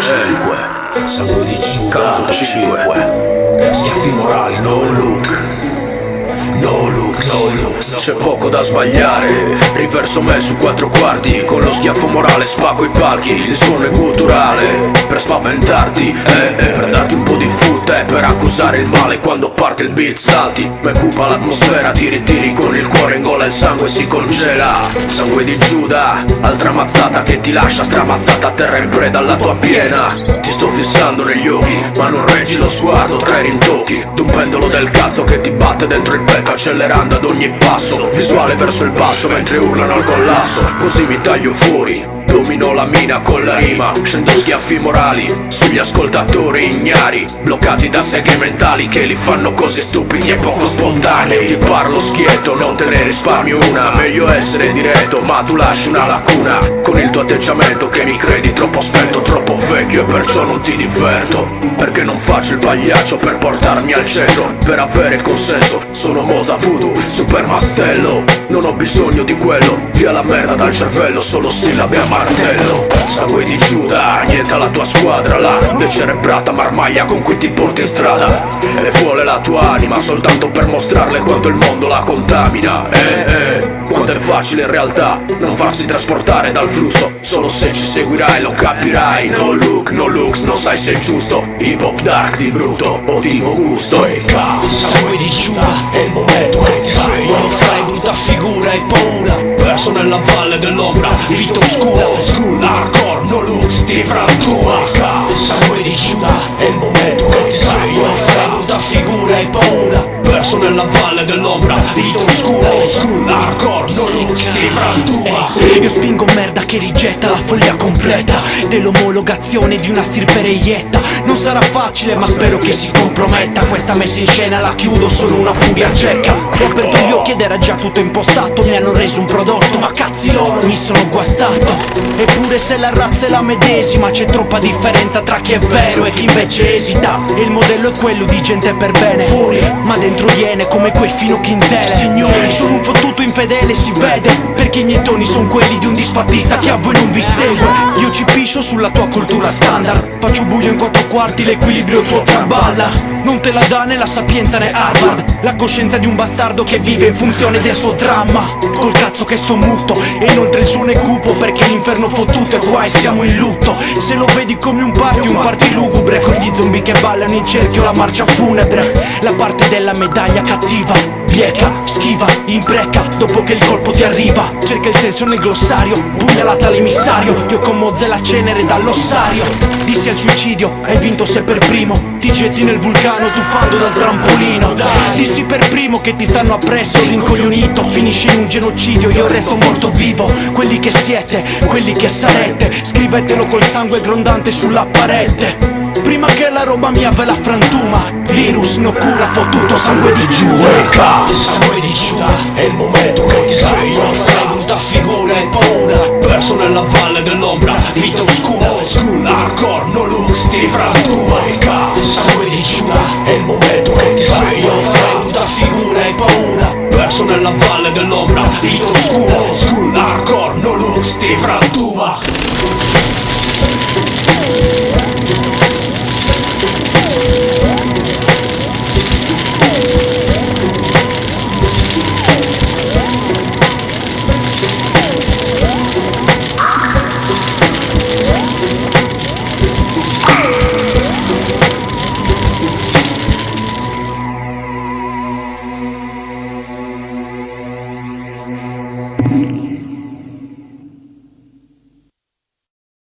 5, sangue di Giuda. 5, schiaffi morali, no look. No look, no look. C'è poco da sbagliare. Riverso me su 4 quarti. Con lo schiaffo morale spacco i palchi. Il suono è culturale per spaventarti, per darti un po' di foot, per accusare il male. Quando parte il beat salti, me cupa l'atmosfera. Ti ritiri con il cuore in gola, il sangue si congela. Sangue di Giuda, altra mazzata che ti lascia stramazzata a terra in preda alla tua piena. Ti sto fissando negli occhi, ma non reggi lo sguardo tra i rintocchi d'un pendolo del cazzo che ti batte dentro il petto, accelerando ad ogni passo. Visuale verso il basso mentre urlano al collasso. Così mi taglio fuori, domino la mina con la rima. Scendo schiaffi morali sugli ascoltatori ignari, bloccati da seghe mentali che li fanno così stupidi e poco spontanei. Ti parlo schietto, non te ne risparmio una. Meglio essere diretto, ma tu lasci una lacuna. Con il tuo atteggiamento che mi credi troppo spento, troppo vecchio, e perciò non ti diverto. Perché non faccio il pagliaccio per portarmi al centro, per avere consenso. Sono Mosa Voodoo, super mastello. Non ho bisogno di quello, via la merda dal cervello, solo sillabe a martello. Sangue di Giuda, niente alla tua squadra, la decerebrata marmaglia con cui ti porti in strada. E vuole la tua anima soltanto per mostrarle quanto il mondo la contamina. Quanto è facile in realtà non farsi trasportare dal flusso. Solo se ci seguirai lo capirai. No look, no looks, non sai se è giusto. Hip hop dark di brutto, ottimo gusto. Sangue di Giuda, è il momento che ti sei. Non farai brutta figura e paura. Perso nella valle dell'ombra, vita oscura. Hardcore, no looks, ti frantua. Sangue di Giuda, è il momento che ti sei. Non farai brutta figura e paura. Perso nella valle dell'ombra, vita oscura. Hardcore, no looks, ti frantua. Io spingo merda che rigetta la follia completa dell'omologazione di una stirpe reietta. Non sarà facile ma spero che si comprometta. Questa messa in scena la chiudo, sono una furia cieca. Ho aperto gli occhi ed era già tutto impostato. Mi hanno reso un prodotto, ma cazzi loro, mi sono guastato. Eppure se la razza è la medesima, c'è troppa differenza tra chi è vero e chi invece esita. E il modello è quello di gente per bene, fuori, ma dentro viene come quei fino chintele. Signori, sono un fottuto infedele, si vede, perché i miei toni sono quelli di un disfattista che a voi non vi segue. Io ci piscio sulla tua cultura standard, faccio buio in 4 quarti, l'equilibrio tuo traballa. Non te la dà né la sapienza né Harvard, la coscienza di un bastardo che vive in funzione del suo dramma. Col cazzo che sto muto, e inoltre il suono è cupo, perché l'inferno fottuto è qua e siamo in lutto. Se lo vedi come un party lugubre, con gli zombie che ballano in cerchio la marcia funebre. La parte della medaglia cattiva, bieca, schiva, impreca, dopo che il colpo ti arriva. Cerca il senso nel glossario, pugnalata all'emissario. Io con Mozza e la cenere dall'ossario. Dissi al suicidio, hai vinto se per primo ti getti nel vulcano tuffando dal trampolino. Dissi per primo che ti stanno appresso, rincoglionito, finisce in un genocidio, io resto morto vivo. Quelli che siete, quelli che sarete, scrivetelo col sangue grondante sulla parete. Prima che la roba mia ve la frantuma, virus no cura, fottuto sangue di Giuda. Sangue di Giuda, è il momento che ti sei. Non farai brutta figura e paura. Perso nella valle dell'ombra, vita oscura. Hardcore, no looks, ti frantua. Sangue di Giuda, è il momento che ti sei. Non farai brutta figura e paura. Perso nella valle dell'ombra, vita oscura. Hardcore, no looks, ti frantua.